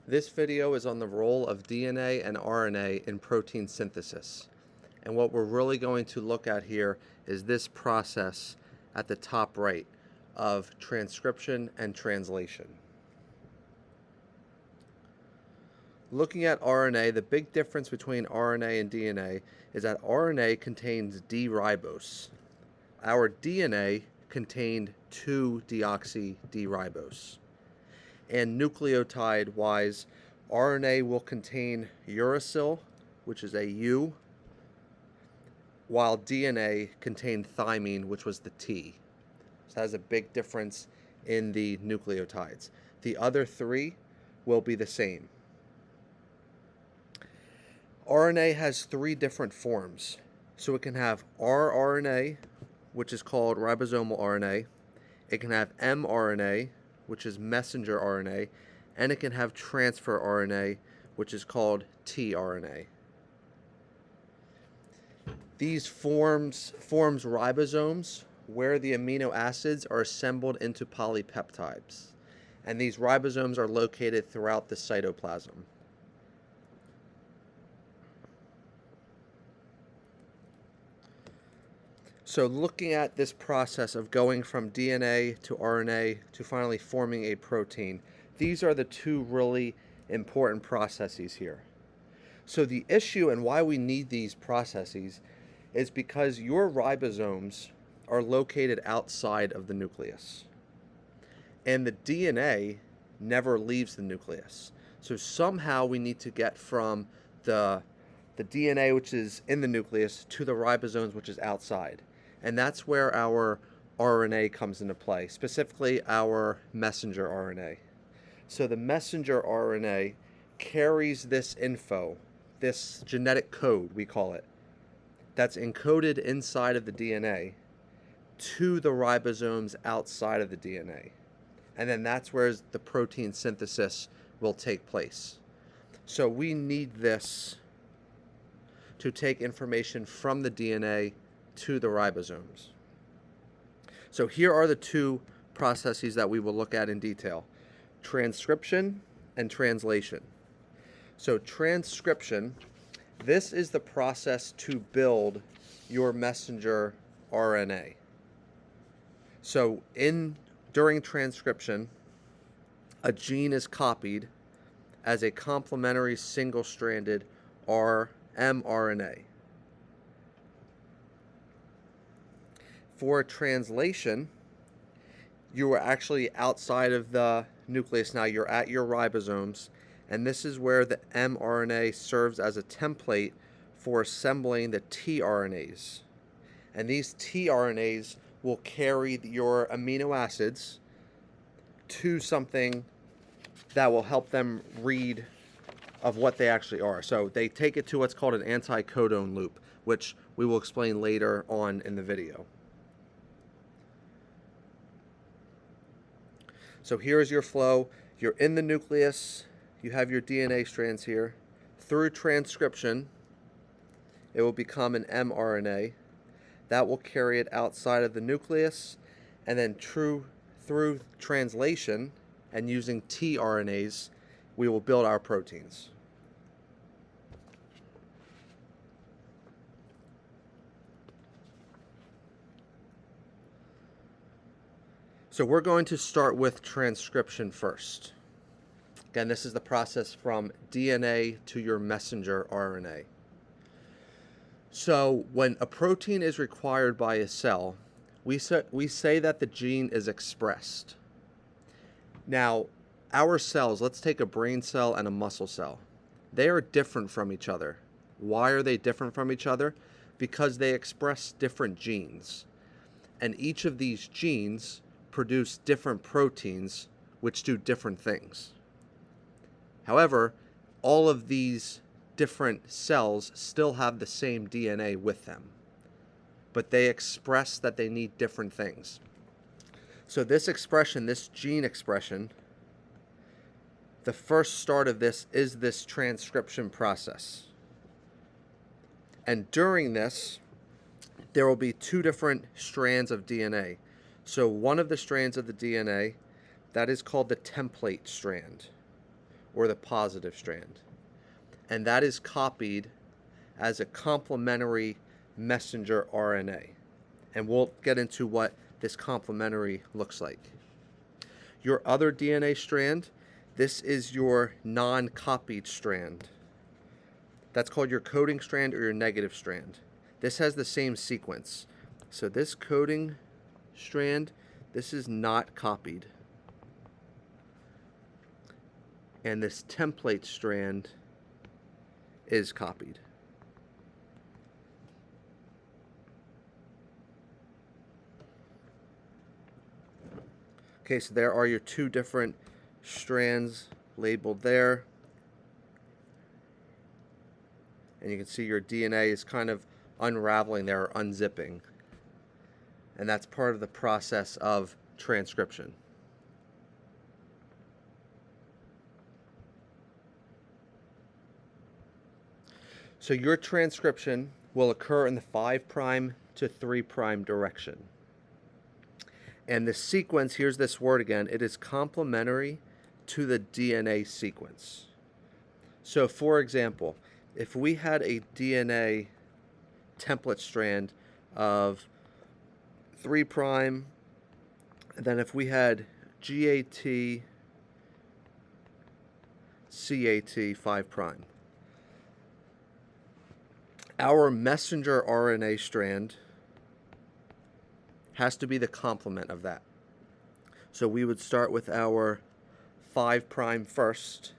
This video is on the role of DNA and RNA in protein synthesis. And what we're really going to look at here is this process at the top right of transcription and translation. Looking at RNA, the big difference between RNA and DNA is that RNA contains D-ribose. Our DNA contained 2-deoxy-D-ribose. And nucleotide-wise, RNA will contain uracil, which is a U, while DNA contained thymine, which was the T. So that has a big difference in the nucleotides. The other three will be the same. RNA has three different forms. So it can have rRNA, which is called ribosomal RNA. It can have mRNA, which is messenger RNA, and it can have transfer RNA, which is called tRNA. These forms ribosomes where the amino acids are assembled into polypeptides, and these ribosomes are located throughout the cytoplasm. So looking at this process of going from DNA to RNA to finally forming a protein, these are the two really important processes here. So the issue and why we need these processes is because your ribosomes are located outside of the nucleus. And the DNA never leaves the nucleus. So somehow we need to get from the DNA, which is in the nucleus, to the ribosomes, which is outside. And that's where our RNA comes into play, specifically our messenger RNA. So the messenger RNA carries this info, this genetic code, we call it, that's encoded inside of the DNA to the ribosomes outside of the DNA. And then that's where the protein synthesis will take place. So we need this to take information from the DNA to the ribosomes. So here are the two processes that we will look at in detail: transcription and translation. So transcription, this is the process to build your messenger RNA. So during transcription, a gene is copied as a complementary single-stranded mRNA. For translation, you are actually outside of the nucleus now. You're at your ribosomes, and this is where the mRNA serves as a template for assembling the tRNAs. And these tRNAs will carry your amino acids to something that will help them read of what they actually are. So they take it to what's called an anticodone loop, which we will explain later on in the video. So here's your flow. You're in the nucleus. You have your DNA strands here. Through transcription, it will become an mRNA. That will carry it outside of the nucleus. And then through translation and using tRNAs, we will build our proteins. So we're going to start with transcription first. Again, this is the process from DNA to your messenger RNA. So when a protein is required by a cell, we say that the gene is expressed. Now, our cells, let's take a brain cell and a muscle cell. They are different from each other. Why are they different from each other? Because they express different genes. And each of these genes produce different proteins which do different things. However, all of these different cells still have the same DNA with them, but they express that they need different things. So this expression, this gene expression, the first start of this is this transcription process. And during this, there will be two different strands of DNA. So one of the strands of the DNA, that is called the template strand, or the positive strand. And that is copied as a complementary messenger RNA. And we'll get into what this complementary looks like. Your other DNA strand, this is your non-copied strand. That's called your coding strand or your negative strand. This has the same sequence. So this coding strand, this is not copied. And this template strand is copied. Okay, so there are your two different strands labeled there. And you can see your DNA is kind of unraveling there, or unzipping. And that's part of the process of transcription. So your transcription will occur in the 5' to 3' direction. And the sequence, here's this word again, it is complementary to the DNA sequence. So for example, if we had a DNA template strand of 3', and then if we had GAT, CAT 5', our messenger RNA strand has to be the complement of that. So we would start with our 5' first,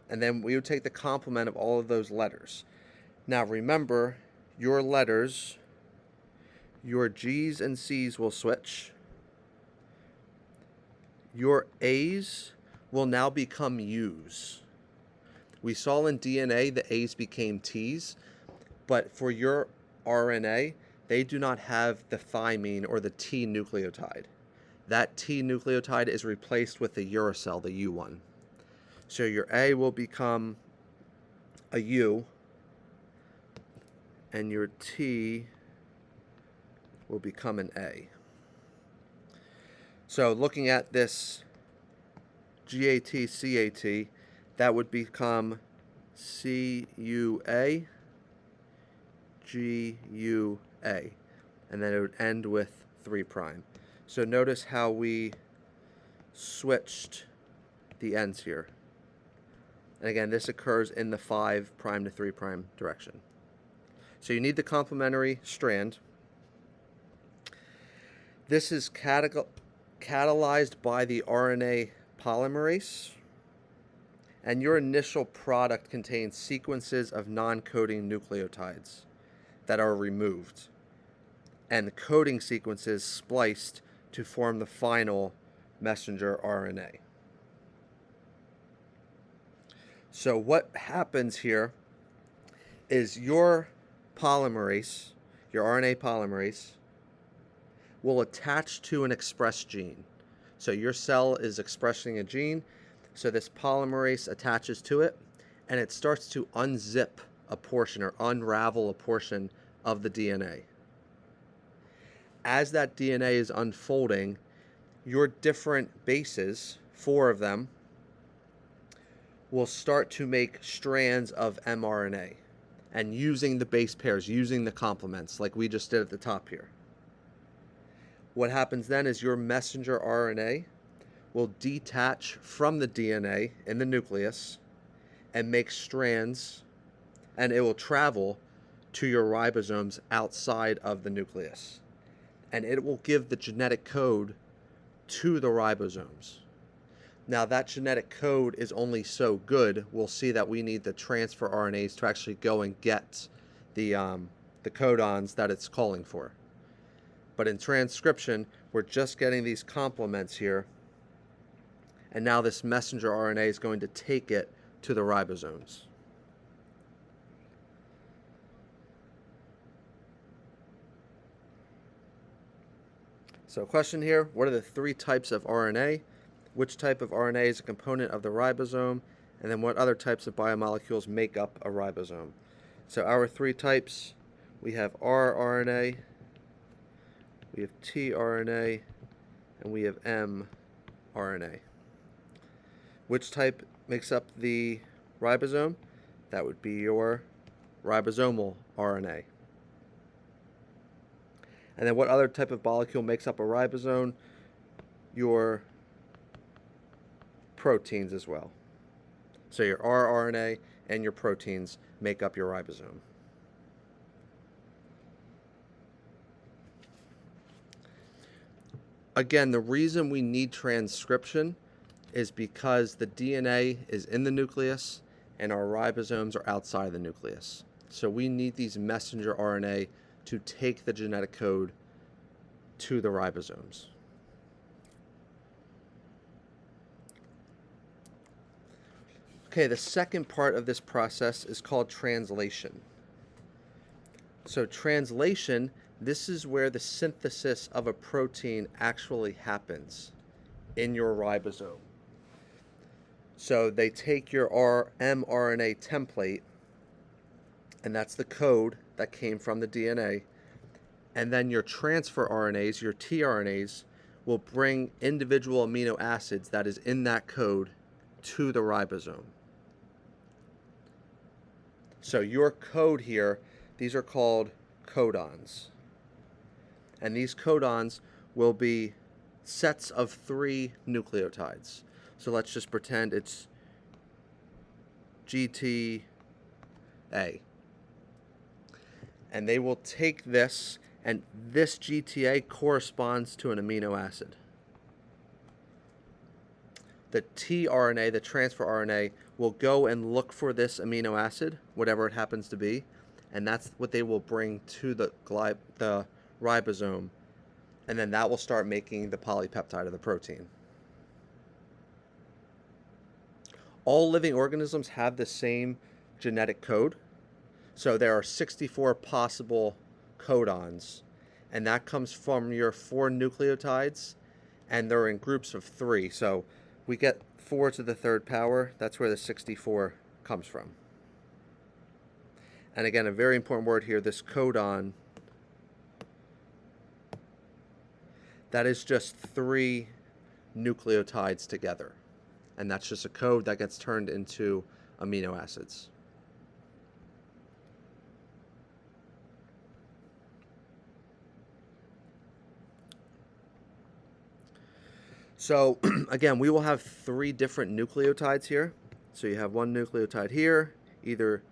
and then we would take the complement of all of those letters. Now remember, your letters, your G's and C's will switch. Your A's will now become U's. We saw in DNA the A's became T's, but for your RNA, they do not have the thymine or the T nucleotide. That T nucleotide is replaced with the uracil, the U one. So your A will become a U, and your T will become an A. So looking at this GAT, CAT, that would become CUA, GUA, and then it would end with 3'. So notice how we switched the ends here. And again, this occurs in the 5' to 3' direction. So you need the complementary strand. This is catalyzed by the RNA polymerase, and your initial product contains sequences of non-coding nucleotides that are removed, and the coding sequences spliced to form the final messenger RNA. So what happens here is your polymerase, your RNA polymerase, will attach to an expressed gene. So your cell is expressing a gene, so this polymerase attaches to it, and it starts to unzip a portion or unravel a portion of the DNA. As that DNA is unfolding, your different bases, 4 of them, will start to make strands of mRNA, and using the base pairs, using the complements like we just did at the top here. What happens then is your messenger RNA will detach from the DNA in the nucleus and make strands, and it will travel to your ribosomes outside of the nucleus. And it will give the genetic code to the ribosomes. Now that genetic code is only so good. We'll see that we need the transfer RNAs to actually go and get the codons that it's calling for. But in transcription, we're just getting these complements here, and now this messenger RNA is going to take it to the ribosomes. So question here, what are the 3 types of RNA? Which type of RNA is a component of the ribosome? And then what other types of biomolecules make up a ribosome? So our 3 types, we have rRNA, we have tRNA, and we have mRNA. Which type makes up the ribosome, that would be your ribosomal RNA. And then what other type of molecule makes up a ribosome? Your proteins as well. So your rRNA and your proteins make up your ribosome. Again, the reason we need transcription is because the DNA is in the nucleus and our ribosomes are outside the nucleus. So we need these messenger RNA to take the genetic code to the ribosomes. Okay, the second part of this process is called translation. So translation, this is where the synthesis of a protein actually happens in your ribosome. So they take your mRNA template, and that's the code that came from the DNA, and then your transfer RNAs, your tRNAs, will bring individual amino acids that is in that code to the ribosome. So your code here, these are called codons. And these codons will be sets of 3 nucleotides. So let's just pretend it's GTA. And they will take this, and this GTA corresponds to an amino acid. The tRNA, the transfer RNA, will go and look for this amino acid, whatever it happens to be, and that's what they will bring to the ribosome, and then that will start making the polypeptide of the protein. All living organisms have the same genetic code, so there are 64 possible codons, and that comes from your 4 nucleotides, and they're in groups of 3, so we get 4 to the 3rd power. That's where the 64 comes from. And again, a very important word here, this codon, that is just 3 nucleotides together. And that's just a code that gets turned into amino acids. So again, we will have 3 different nucleotides here. So you have one nucleotide here, either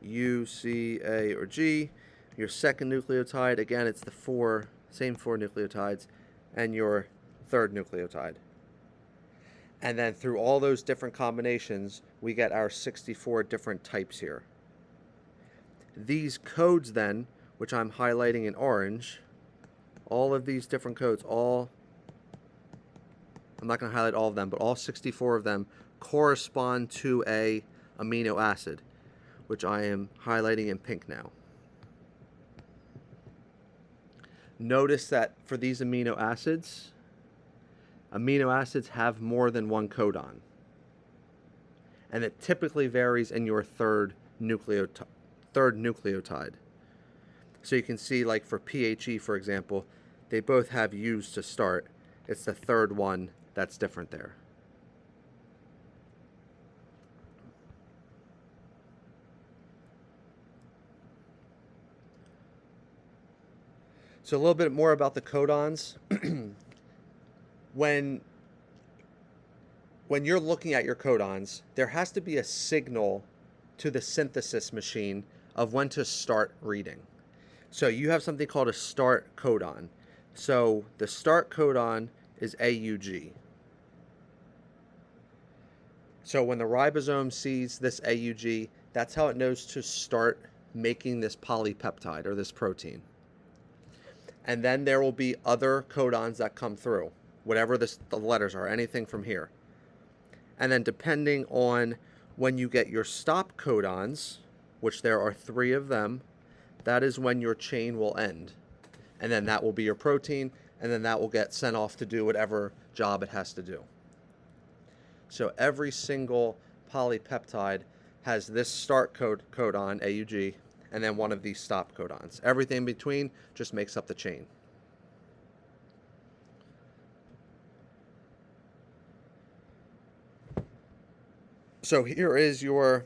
U, C, A, or G. Your second nucleotide, again, it's the same 4 nucleotides, and your 3rd nucleotide. And then through all those different combinations, we get our 64 different types here. These codes then, which I'm highlighting in orange, all of these different codes, I'm not going to highlight all of them, but all 64 of them correspond to a amino acid, which I am highlighting in pink now. Notice that for these amino acids have more than one codon. And it typically varies in your 3rd nucleotide. So you can see, like for PHE, for example, they both have U's to start. It's the 3rd one that's different there. So a little bit more about the codons. When you're looking at your codons, there has to be a signal to the synthesis machine of when to start reading. So you have something called a start codon. So the start codon is AUG. So when the ribosome sees this AUG, that's how it knows to start making this polypeptide or this protein. And then there will be other codons that come through, whatever the letters are, anything from here. And then depending on when you get your stop codons, which there are 3 of them, that is when your chain will end. And then that will be your protein, and then that will get sent off to do whatever job it has to do. So every single polypeptide has this start codon, AUG, and then one of these stop codons. Everything in between just makes up the chain. So here is your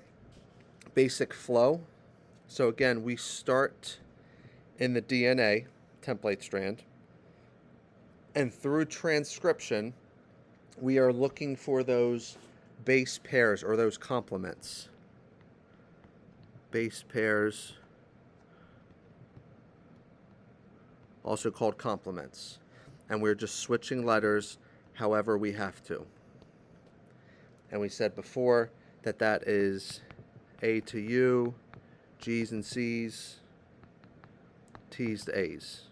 basic flow. So again, we start in the DNA template strand, and through transcription, we are looking for those base pairs or those complements. Base pairs, also called complements. And we're just switching letters however we have to. And we said before that that is A to U, G's and C's, T's to A's.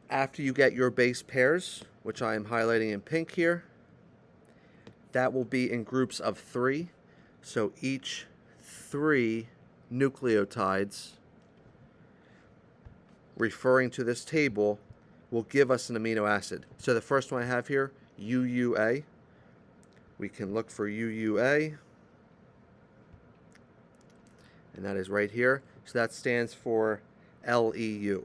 After you get your base pairs, which I am highlighting in pink here, that will be in groups of 3. So each 3 nucleotides referring to this table will give us an amino acid. So the first one I have here, UUA. We can look for UUA, and that is right here. So that stands for LEU.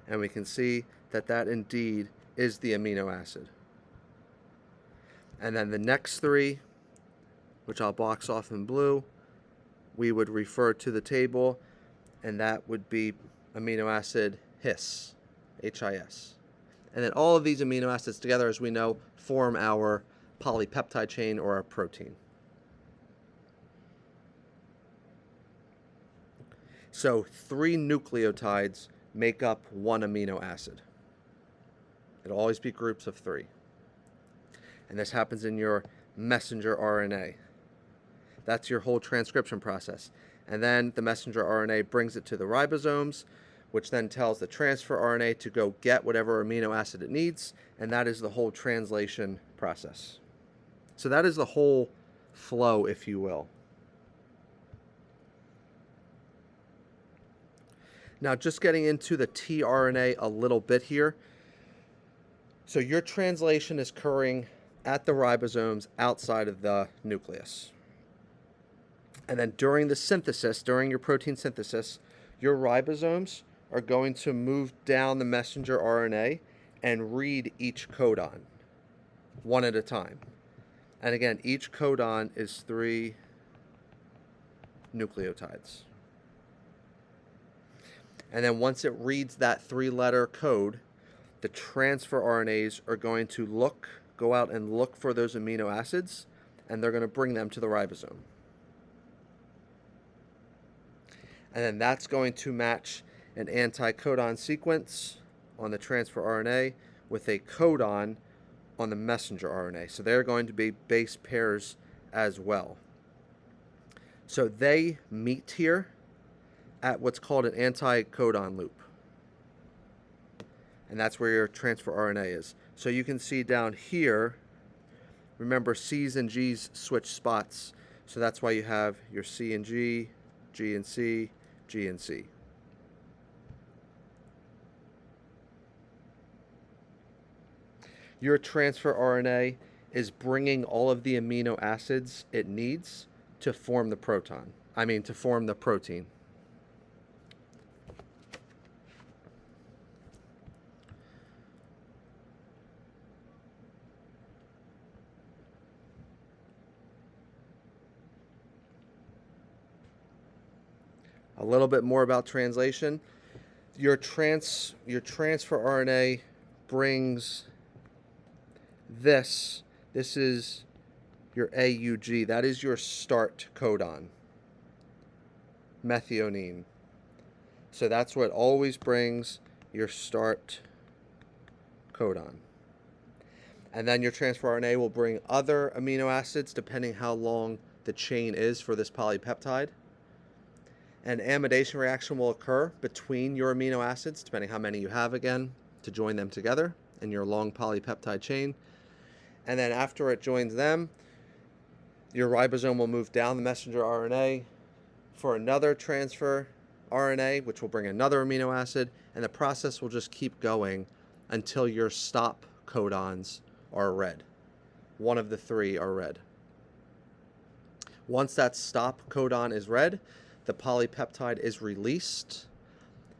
And we can see that that indeed is the amino acid. And then the next 3, which I'll box off in blue, we would refer to the table, and that would be amino acid HIS, H-I-S. And then all of these amino acids together, as we know, form our polypeptide chain or our protein. So 3 nucleotides make up 1 amino acid. It'll always be groups of 3. And this happens in your messenger RNA. That's your whole transcription process. And then the messenger RNA brings it to the ribosomes, which then tells the transfer RNA to go get whatever amino acid it needs, and that is the whole translation process. So that is the whole flow, if you will. Now, just getting into the tRNA a little bit here. So your translation is occurring at the ribosomes outside of the nucleus. And then during the synthesis, during your protein synthesis, your ribosomes are going to move down the messenger RNA and read each codon one at a time. And again, each codon is 3 nucleotides. And then once it reads that 3-letter code, the transfer RNAs are going to go out and look for those amino acids, and they're going to bring them to the ribosome. And then that's going to match an anti-codon sequence on the transfer RNA with a codon on the messenger RNA. So they're going to be base pairs as well. So they meet here at what's called an anti-codon loop. And that's where your transfer RNA is. So you can see down here, remember C's and G's switch spots. So that's why you have your C and G, G and C, G and C. Your transfer RNA is bringing all of the amino acids it needs to form the to form the protein. A little bit more about translation. Your transfer RNA brings this is your AUG. That is your start codon, methionine. So that's what always brings your start codon. And then your transfer RNA will bring other amino acids depending how long the chain is for this polypeptide. An amidation reaction will occur between your amino acids, depending how many you have again, to join them together in your long polypeptide chain. And then after it joins them, your ribosome will move down the messenger RNA for another transfer RNA, which will bring another amino acid, and the process will just keep going until your stop codons are read. One of the 3 are read. Once that stop codon is read, the polypeptide is released,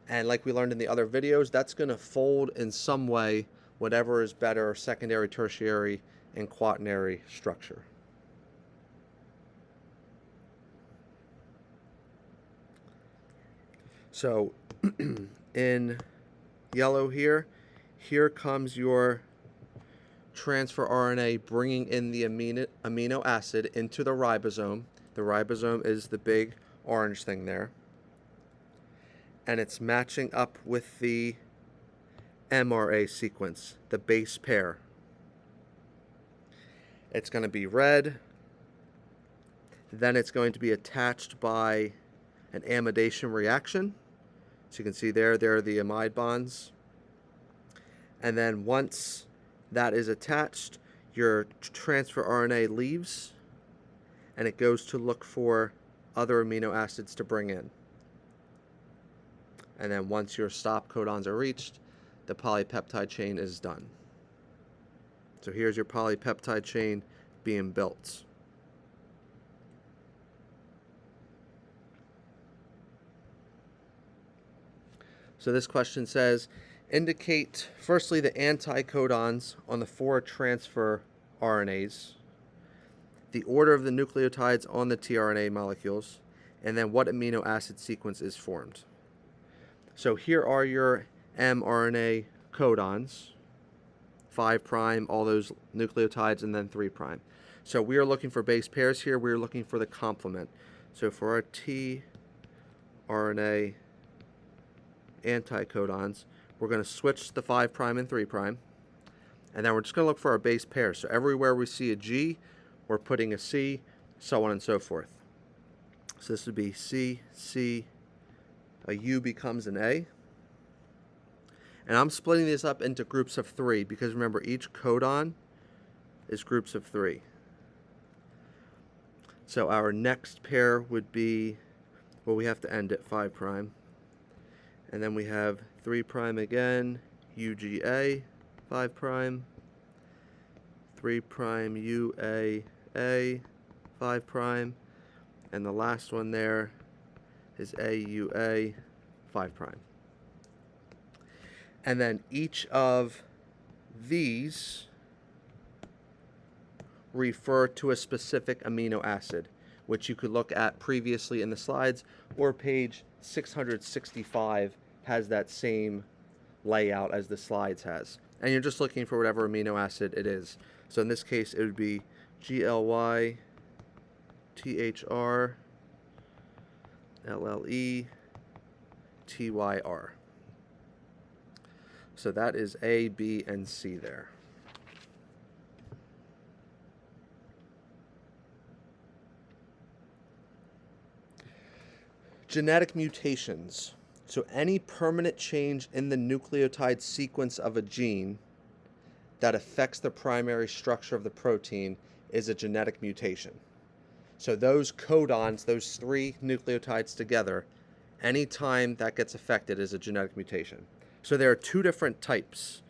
and like we learned in the other videos, that's going to fold in some way whatever is better, secondary, tertiary, and quaternary structure. So in yellow here comes your transfer RNA bringing in the amino acid into the ribosome. The ribosome is the big orange thing there. And it's matching up with the mRNA sequence, the base pair. It's going to be red. Then it's going to be attached by an amidation reaction. So you can see there are the amide bonds. And then once that is attached, your transfer RNA leaves and it goes to look for other amino acids to bring in. And then once your stop codons are reached, the polypeptide chain is done. So here's your polypeptide chain being built. So this question says, indicate firstly the anticodons on the 4 transfer RNAs, the order of the nucleotides on the tRNA molecules, and then what amino acid sequence is formed. So here are your mRNA codons, 5 prime, all those nucleotides, and then 3 prime. So we are looking for base pairs here. We are looking for the complement. So for our tRNA anticodons, we're going to switch the 5 prime and 3 prime, and then we're just going to look for our base pairs. So everywhere we see a G, we're putting a C, so on and so forth. So this would be C, C, a U becomes an A. And I'm splitting this up into groups of 3 because remember, each codon is groups of 3. So our next pair would be, well, we have to end at 5 prime. And then we have 3 prime again, UGA, 5 prime, 3 prime UAA, 5 prime, and the last one there is AUA, 5 prime. And then each of these refer to a specific amino acid, which you could look at previously in the slides, or page 665 has that same layout as the slides has. And you're just looking for whatever amino acid it is. So in this case, it would be GLY, THR, LLE, TYR. So that is A, B, and C there. Genetic mutations. So any permanent change in the nucleotide sequence of a gene that affects the primary structure of the protein is a genetic mutation. So those codons, those 3 nucleotides together, any time that gets affected is a genetic mutation. So there are 2 different types.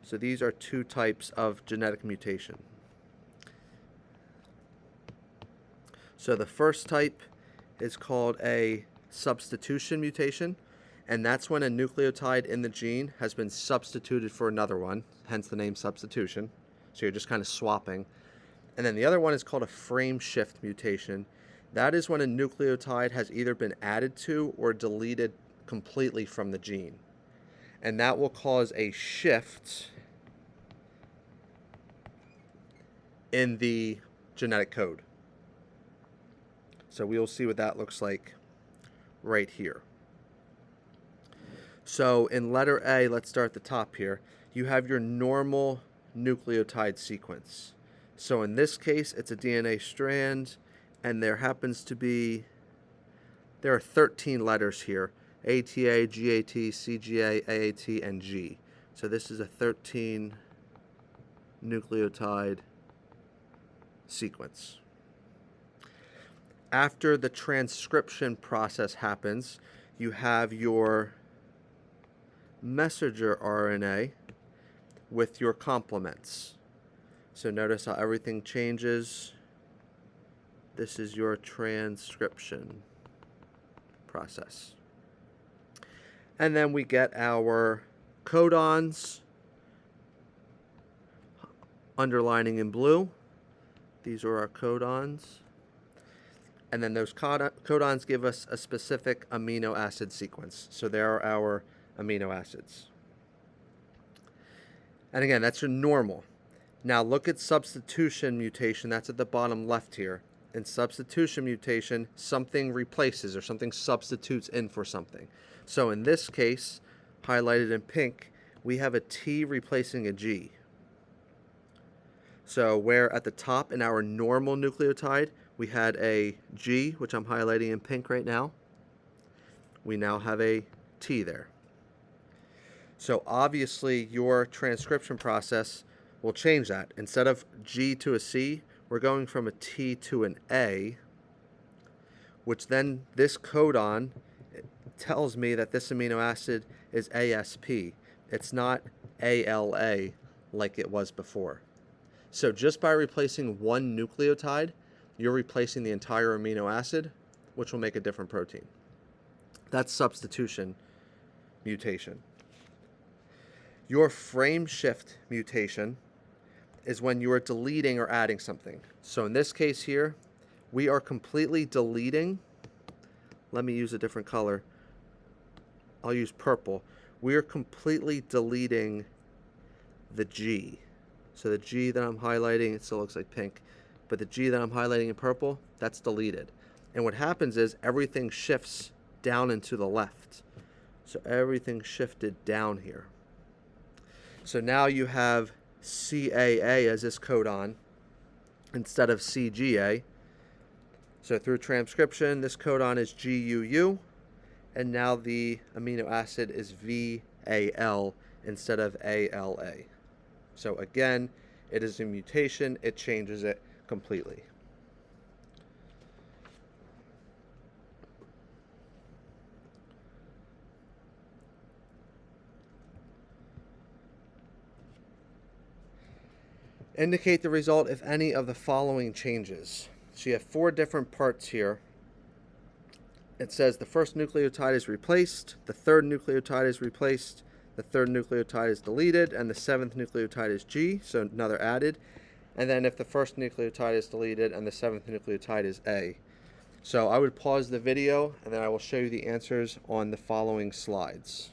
So these are 2 types of genetic mutation. So the first type is called a substitution mutation, and that's when a nucleotide in the gene has been substituted for another one, hence the name substitution. So you're just kind of swapping. And then the other one is called a frame shift mutation. That is when a nucleotide has either been added to or deleted completely from the gene. And that will cause a shift in the genetic code. So we'll see what that looks like right here. So in letter A, let's start at the top here, you have your normal nucleotide sequence. So in this case, it's a DNA strand, and there are 13 letters here, ATA, GAT, CGA, AAT, and G. So this is a 13 nucleotide sequence. After the transcription process happens, you have your messenger RNA with your complements. So notice how everything changes. This is your transcription process. And then we get our codons underlining in blue. These are our codons. And then those codons give us a specific amino acid sequence. So there are our amino acids. And again, that's your normal. Now look at substitution mutation. That's at the bottom left here. In substitution mutation, something replaces or something substitutes in for something. So in this case, highlighted in pink, we have a T replacing a G. So where at the top in our normal nucleotide, we had a G, which I'm highlighting in pink right now, we now have a T there. So obviously your transcription process will change that. Instead of G to a C, we're going from a T to an A, which then this codon tells me that this amino acid is ASP. It's not ALA like it was before. So just by replacing one nucleotide, you're replacing the entire amino acid, which will make a different protein. That's substitution mutation. Your frame shift mutation is when you are deleting or adding something. So in this case here, we are completely deleting. Let me use a different color. I'll use purple. We are completely deleting the G. So the G that I'm highlighting, it still looks like pink, but the G that I'm highlighting in purple, that's deleted. And what happens is everything shifts down and to the left. So everything shifted down here. So now you have CAA as this codon instead of CGA. So through transcription, this codon is GUU, and now the amino acid is VAL instead of ALA. So again, it is a mutation, it changes it completely. Indicate the result if any of the following changes. So you have 4 different parts here. It says the first nucleotide is replaced, the third nucleotide is replaced, the third nucleotide is deleted, and the 7th nucleotide is G, so another added. And then if the first nucleotide is deleted and the 7th nucleotide is A. So I would pause the video and then I will show you the answers on the following slides.